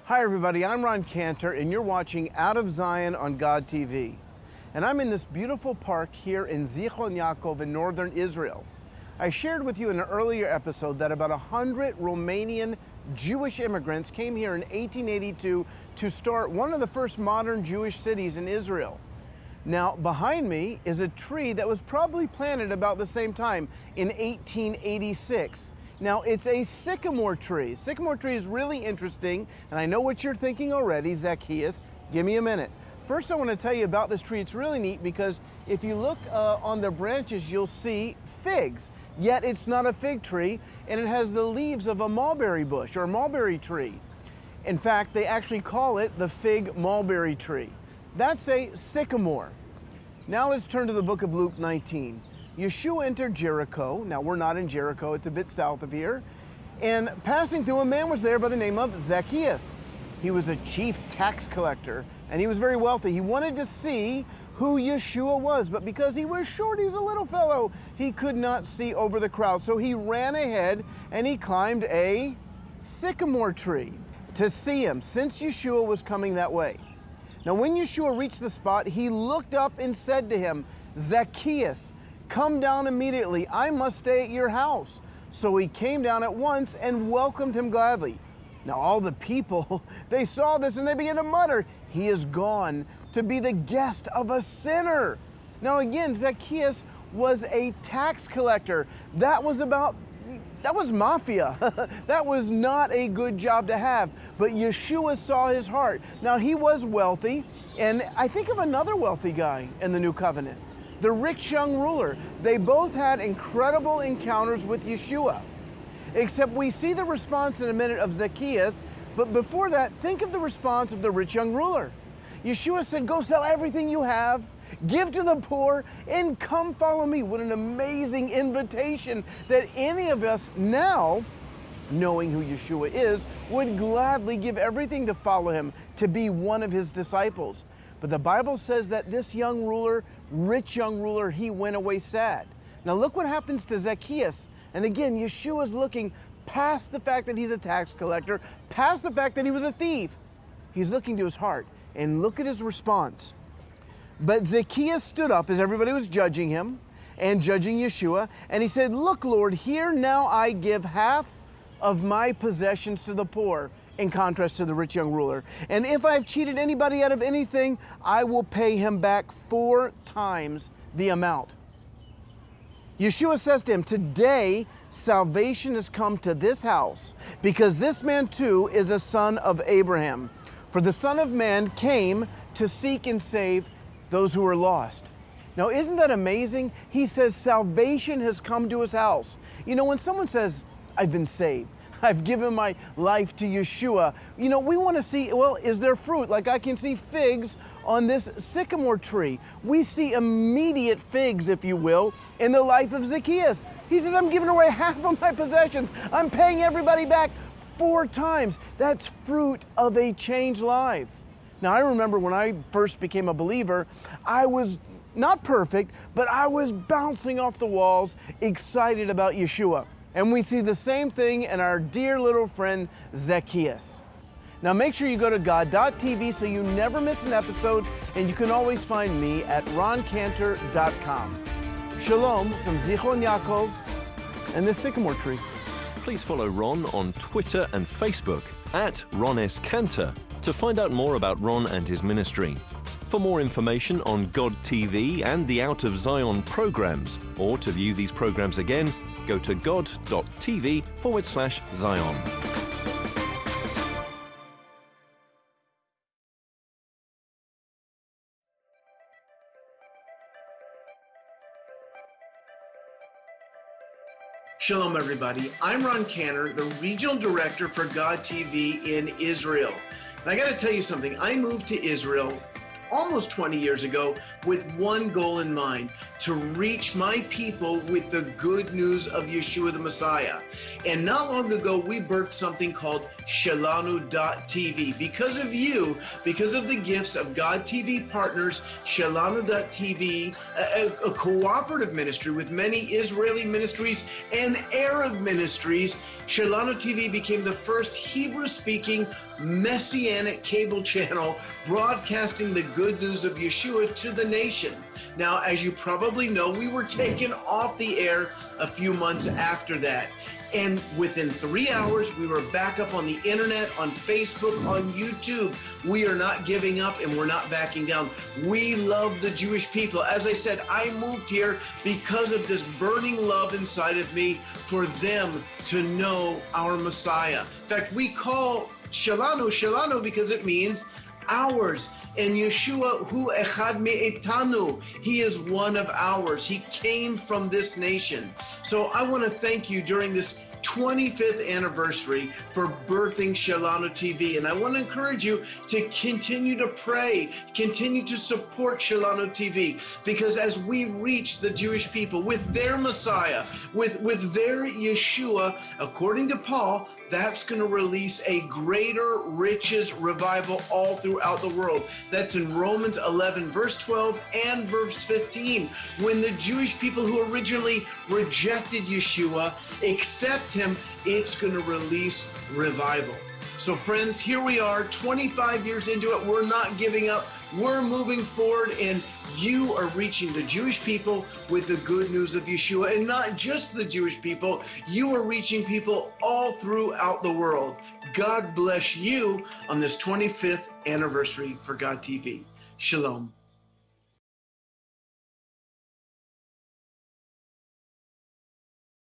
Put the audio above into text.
Hi everybody, I'm Ron Cantor and you're watching Out of Zion on God TV. And I'm in this beautiful park here in Zikhron Ya'akov in northern Israel. I shared with you in an earlier episode that about 100 Romanian Jewish immigrants came here in 1882 to start one of the first modern Jewish cities in Israel. Now, behind me is a tree that was probably planted about the same time in 1886. Now, it's a sycamore tree. Sycamore tree is really interesting, and I know what you're thinking already, Zaccheus. Give me a minute. First, I want to tell you about this tree. It's really neat because if you look on the branches, you'll see figs. Yet it's not a fig tree, and it has the leaves of a mulberry bush or mulberry tree. In fact, they actually call it the fig mulberry tree. That's a sycamore. Now let's turn to the book of Luke 19. Yeshua entered Jericho. Now we're not in Jericho, it's a bit south of here. And passing through, a man was there by the name of Zaccheus. He was a chief tax collector and he was very wealthy. He wanted to see who Yeshua was, but because he was short, he was a little fellow, he could not see over the crowd. So he ran ahead and he climbed a sycamore tree to see him, since Yeshua was coming that way. Now when Yeshua reached the spot, he looked up and said to him, Zaccheus, come down immediately, I must stay at your house. So he came down at once and welcomed him gladly. Now all the people, they saw this and they began to mutter, he is gone to be the guest of a sinner. Now again, Zaccheus was a tax collector. That was mafia. That was not a good job to have. But Yeshua saw his heart. Now he was wealthy, and I think of another wealthy guy in the New Covenant, the rich young ruler. They both had incredible encounters with Yeshua. Except we see the response in a minute of Zaccheus, but before that, think of the response of the rich young ruler. Yeshua said, go sell everything you have, give to the poor, and come follow me. What an amazing invitation that any of us now, knowing who Yeshua is, would gladly give everything to follow him, to be one of his disciples. But the Bible says that this young ruler, rich young ruler, he went away sad. Now look what happens to Zaccheus. And again, Yeshua's looking past the fact that he's a tax collector, past the fact that he was a thief. He's looking to his heart, and look at his response. But Zaccheus stood up as everybody was judging him and judging Yeshua, and he said, look, Lord, here now I give half of my possessions to the poor, in contrast to the rich young ruler. And if I've cheated anybody out of anything, I will pay him back 4 times the amount. Yeshua says to him, today salvation has come to this house, because this man too is a son of Abraham. For the Son of Man came to seek and save those who are lost. Now, isn't that amazing? He says salvation has come to his house. You know, when someone says, I've been saved, I've given my life to Yeshua, you know, we want to see, well, is there fruit? Like I can see figs on this sycamore tree. We see immediate figs, if you will, in the life of Zaccheus. He says, I'm giving away half of my possessions. I'm paying everybody back 4 times. That's fruit of a changed life. Now, I remember when I first became a believer, I was not perfect, but I was bouncing off the walls, excited about Yeshua. And we see the same thing in our dear little friend Zaccheus. Now make sure you go to God.tv so you never miss an episode, and you can always find me at roncantor.com. Shalom from Zikhron Ya'akov and the sycamore tree. Please follow Ron on Twitter and Facebook at Ron S. Cantor to find out more about Ron and his ministry. For more information on God TV and the Out of Zion programs, or to view these programs again, go to god.tv/Zion. Shalom, everybody. I'm Ron Cantor, the Regional Director for God TV in Israel. And I got to tell you something. I moved to Israel almost 20 years ago with one goal in mind: to reach my people with the good news of Yeshua the Messiah. And not long ago, we birthed something called Shelanu.tv. Because of you, because of the gifts of God TV partners, Shelanu.tv, a cooperative ministry with many Israeli ministries and Arab ministries, Shelanu TV became the first Hebrew-speaking Messianic cable channel broadcasting the good news of Yeshua to the nation. Now, as you probably know, we were taken off the air a few months after that. And within 3 hours, we were back up on the internet, on Facebook, on YouTube. We are not giving up and we're not backing down. We love the Jewish people. As I said, I moved here because of this burning love inside of me for them to know our Messiah. In fact, we call Shelanu because it means ours. And Yeshua, hu echad me'etanu, he is one of ours. He came from this nation. So I want to thank you during this 25th anniversary for birthing Shelanu TV. And I want to encourage you to continue to pray, continue to support Shelanu TV, because as we reach the Jewish people with their Messiah, with their Yeshua, according to Paul, that's going to release a greater riches revival all throughout the world. That's in Romans 11, verse 12 and verse 15. When the Jewish people who originally rejected Yeshua accept him, it's going to release revival. So friends, here we are, 25 years into it. We're not giving up. We're moving forward, and you are reaching the Jewish people with the good news of Yeshua. And not just the Jewish people, you are reaching people all throughout the world. God bless you on this 25th anniversary for God TV. Shalom.